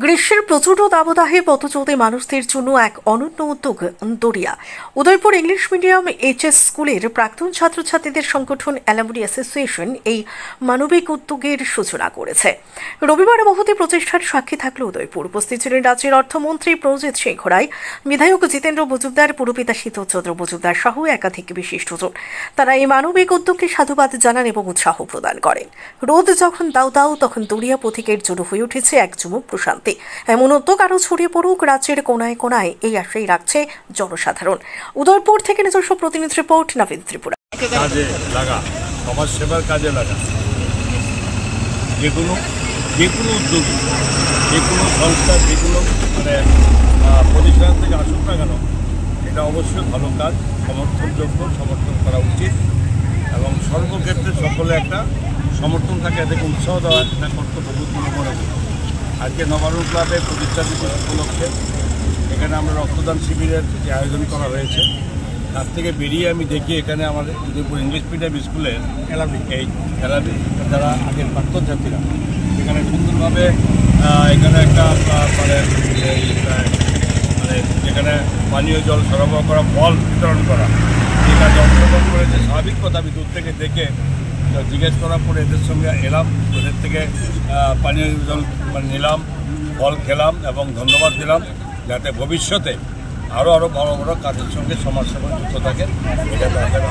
গ্রীষ্মের প্রচণ্ড দাবদাহে পথচলতি মানুষদের জন্য এক অনন্য উদ্যোগ দরিয়া উদয়পুর ইংলিশ মিডিয়াম এইচএস স্কুলের প্রাক্তন ছাত্রছাত্রীদের সংগঠন অ্যালামনি অ্যাসোসিয়েশন এই মানবিক উদ্যোগের সূচনা করেছে। রবিবার মহতী প্রচেষ্টার সাক্ষী থাকল উদয়পুর। উপস্থিত ছিলেন রাজ্যের অর্থমন্ত্রী প্রণজিৎ সিংহ রায়, বিধায়ক জিতেন্দ্র মজুমদার, পুরপিতা শীতচন্দ্র মজুমদার সহ একাধিক বিশিষ্টজন। তারা এই মানবিক উদ্যোগকে সাধুবাদ জানান এবং উৎসাহ প্রদান করেন। রোদ যখন দাউ দাউ তখন দরিয়া পথিকের জন্য হয়ে উঠেছে এক চুমুক প্রশান্তি। এমন উদ্যোগ আরো ছড়িয়ে পড়ুক রাজ্যের কোনায় কোনায়, এই আশাই রাখছে জনসাধারণ। উদয়পুর থেকে নিজস্ব প্রতিনিধি রিপোর্ট, নবীন ত্রিপুরা। কাজে লাগা, সমাজ সেবার কাজে লাগা, যে কোনো উদ্যোগ, যে কোনো সংস্থা, যে কোনো প্রতিষ্ঠান থেকে আসুক না কেন, এটা অবশ্যই ভালো কাজ, সমর্থনযোগ্য, সমর্থন করা উচিত এবং সর্বক্ষেত্রে সকলে একটা সমর্থন থাকে, এদেরকে উৎসাহ দেওয়া একটা কর্তব্য মনে করি। আজকে নবারুণ ক্লাবের প্রতিষ্ঠা দিবস উপলক্ষে এখানে আমরা রক্তদান শিবিরের যে আয়োজন করা হয়েছে, তার থেকে বেরিয়ে আমি দেখি এখানে আমাদের উদয়পুর ইংলিশ মিডিয়াম স্কুলের এই খেলাবি যারা আগের প্রাক্তন ছাত্রীরা এখানে সুন্দরভাবে এখানে একটা যেখানে পানীয় জল সরবরাহ করা, ফল বিতরণ করা, এই কাজে অংশগ্রহণ করেছে। স্বাভাবিক কথা, আমি দূর থেকে দেখে জিজ্ঞেস করার পরে এদের সঙ্গে এলাম, ওদের থেকে পানীয় জল নিলাম, ফল খেলাম এবং ধন্যবাদ দিলাম, যাতে ভবিষ্যতে আরও ভালো কাজের সঙ্গে সমাজসেবা যুক্ত থাকে, এটা দরকার।